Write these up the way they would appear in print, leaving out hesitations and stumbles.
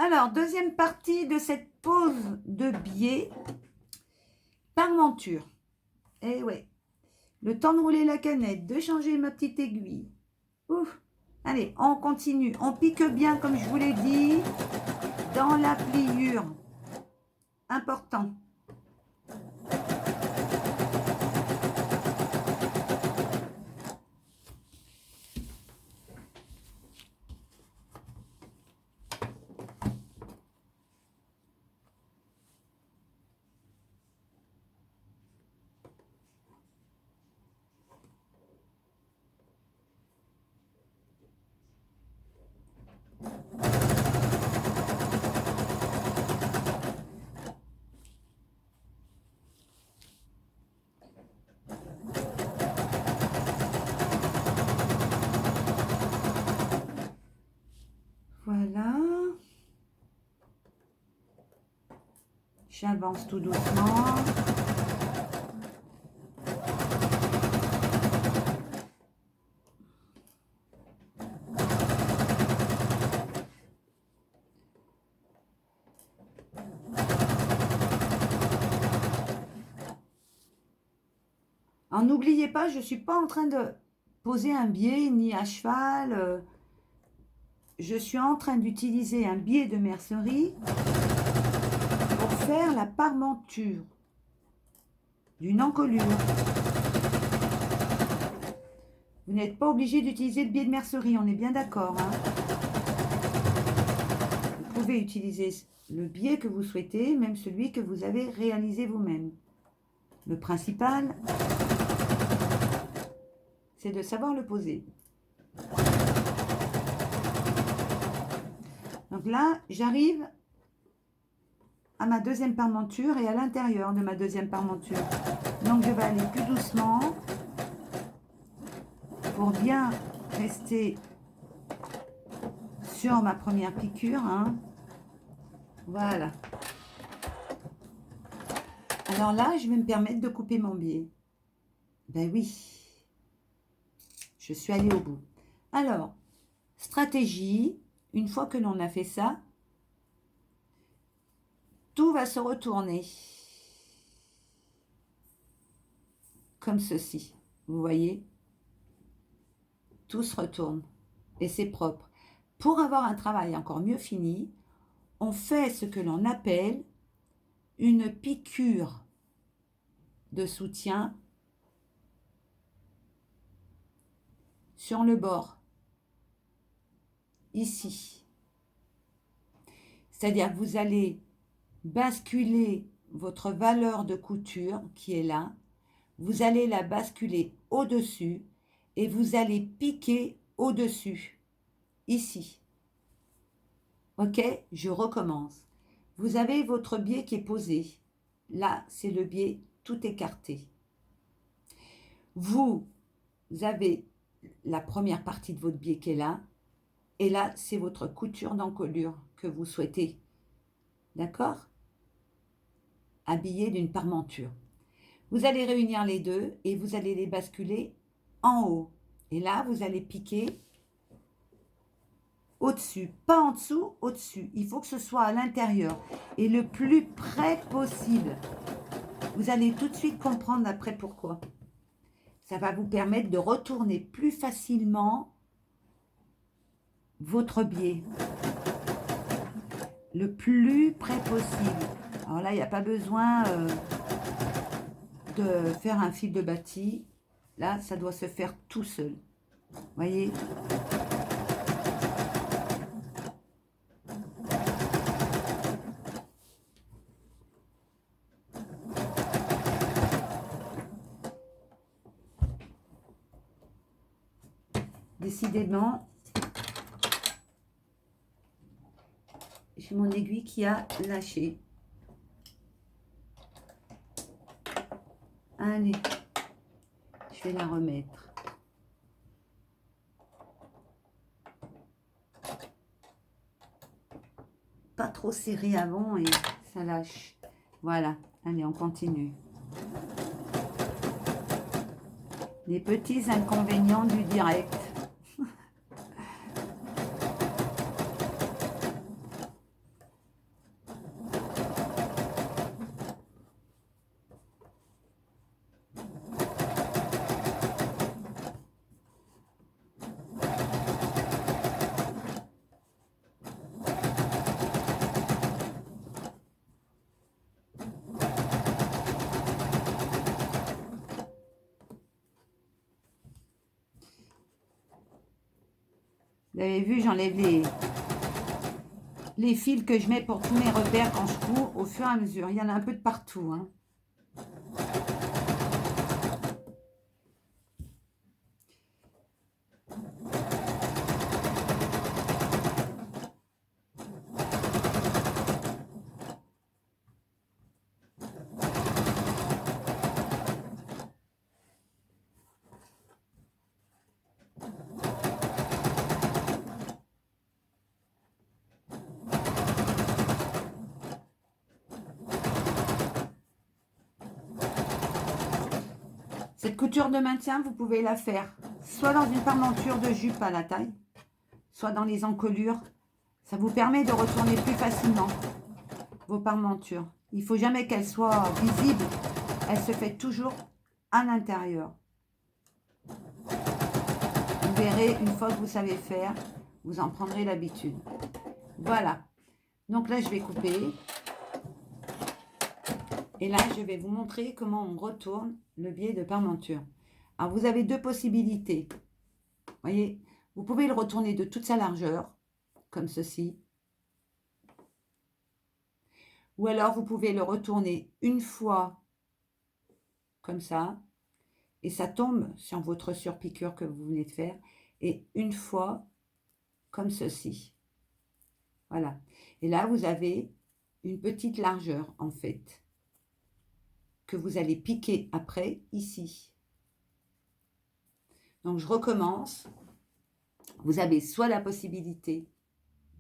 Alors, deuxième partie de cette pose de biais parmenture. Eh ouais, le temps de rouler la canette, de changer ma petite aiguille. Ouf. Allez, on continue. On pique bien, comme je vous l'ai dit, dans la pliure. Important. Voilà. J'avance tout doucement. Alors, n'oubliez pas, je ne suis pas en train de poser un biais ni à cheval. Je suis en train d'utiliser un biais de mercerie pour faire la parmenture d'une encolure. Vous n'êtes pas obligé d'utiliser le biais de mercerie, on est bien d'accord. Hein? Vous pouvez utiliser le biais que vous souhaitez, même celui que vous avez réalisé vous-même. Le principal, c'est de savoir le poser. Donc là, j'arrive à ma deuxième parmenture et à l'intérieur de ma deuxième parmenture. Donc je vais aller plus doucement pour bien rester sur ma première piqûre. Hein. Voilà. Alors là, je vais me permettre de couper mon biais. Ben oui, je suis allée au bout. Alors, stratégie, une fois que l'on a fait ça, tout va se retourner. Comme ceci. Vous voyez? Tout se retourne. Et c'est propre. Pour avoir un travail encore mieux fini, on fait ce que l'on appelle une piqûre de soutien sur le bord. Ici. C'est-à-dire que vous allez basculer votre valeur de couture qui est là. Vous allez la basculer au-dessus et vous allez piquer au-dessus. Ici. Ok, je recommence. Vous avez votre biais qui est posé. Là, c'est le biais tout écarté. Vous avez la première partie de votre biais qui est là. Et là, c'est votre couture d'encolure que vous souhaitez. D'accord? Habillée d'une parmenture. Vous allez réunir les deux et vous allez les basculer en haut. Et là, vous allez piquer au-dessus, pas en dessous, au-dessus. Il faut que ce soit à l'intérieur et le plus près possible. Vous allez tout de suite comprendre après pourquoi. Ça va vous permettre de retourner plus facilement votre biais. Le plus près possible. Alors là, il n'y a pas besoin de faire un fil de bâti. Là, ça doit se faire tout seul. Voyez ? Décidément, j'ai mon aiguille qui a lâché. Allez, je vais la remettre. Pas trop serré avant et ça lâche. Voilà, allez, on continue. Les petits inconvénients du direct. Vous avez vu, j'enlève les fils que je mets pour tous mes repères quand je cours au fur et à mesure. Il y en a un peu de partout, hein. Cette couture de maintien, vous pouvez la faire soit dans une parmenture de jupe à la taille, soit dans les encolures. Ça vous permet de retourner plus facilement vos parmentures. Il ne faut jamais qu'elles soient visibles. Elle se fait toujours à l'intérieur. Vous verrez, une fois que vous savez faire, vous en prendrez l'habitude. Voilà. Donc là, je vais couper. Et là, je vais vous montrer comment on retourne le biais de parmenture. Alors, vous avez deux possibilités. Vous voyez, vous pouvez le retourner de toute sa largeur, comme ceci. Ou alors, vous pouvez le retourner une fois, comme ça. Et ça tombe sur votre surpiqûre que vous venez de faire. Et une fois, comme ceci. Voilà. Et là, vous avez une petite largeur, en fait, que vous allez piquer après, ici. Donc, je recommence. Vous avez soit la possibilité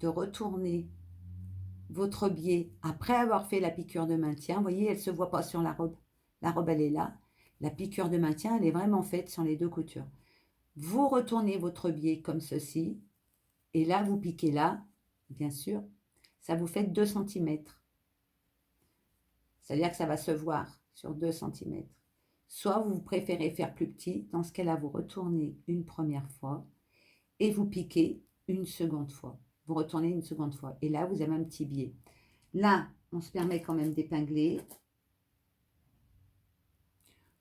de retourner votre biais après avoir fait la piqûre de maintien. Vous voyez, elle ne se voit pas sur la robe. La robe, elle est là. La piqûre de maintien, elle est vraiment faite sur les deux coutures. Vous retournez votre biais comme ceci. Et là, vous piquez là, bien sûr. Ça vous fait 2 cm. C'est-à-dire que ça va se voir sur 2 cm. Soit vous préférez faire plus petit. Dans ce cas-là, vous retournez une première fois. Et vous piquez une seconde fois. Vous retournez une seconde fois. Et là, vous avez un petit biais. Là, on se permet quand même d'épingler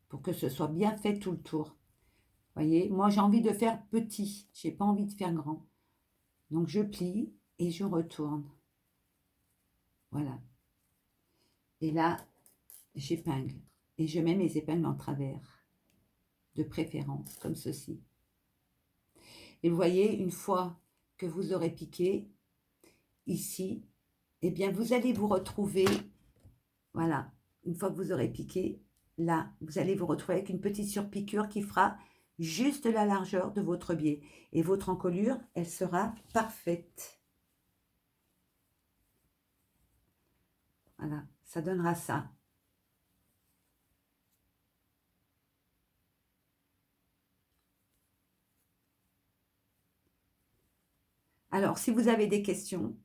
pour que ce soit bien fait tout le tour. Vous voyez, moi, j'ai envie de faire petit. Je n'ai pas envie de faire grand. Donc, je plie et je retourne. Voilà. Et là, j'épingle. Et je mets mes épingles en travers. De préférence, comme ceci. Et vous voyez, une fois que vous aurez piqué, ici, eh bien, vous allez vous retrouver, voilà, une fois que vous aurez piqué, là, vous allez vous retrouver avec une petite surpiqûre qui fera juste la largeur de votre biais. Et votre encolure, elle sera parfaite. Voilà, ça donnera ça. Alors, si vous avez des questions,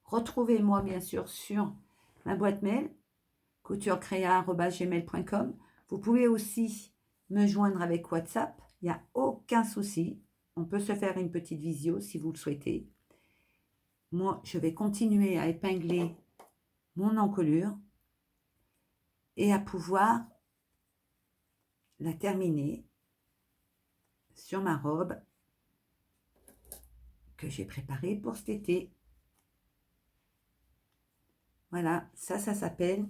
retrouvez-moi bien sûr sur ma boîte mail, couturecrea@gmail.com. Vous pouvez aussi me joindre avec WhatsApp, il n'y a aucun souci. On peut se faire une petite visio si vous le souhaitez. Moi, je vais continuer à épingler mon encolure et à pouvoir la terminer sur ma robe que j'ai préparée pour cet été. Voilà, ça s'appelle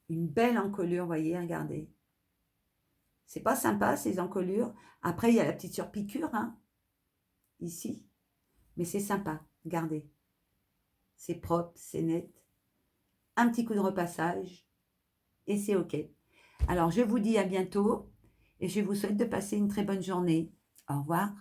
une belle encolure, voyez, regardez. C'est pas sympa ces encolures. Après, il y a la petite surpiqûre, hein, ici. Mais c'est sympa, regardez. C'est propre, c'est net. Un petit coup de repassage et c'est OK. Alors, je vous dis à bientôt et je vous souhaite de passer une très bonne journée. Au revoir.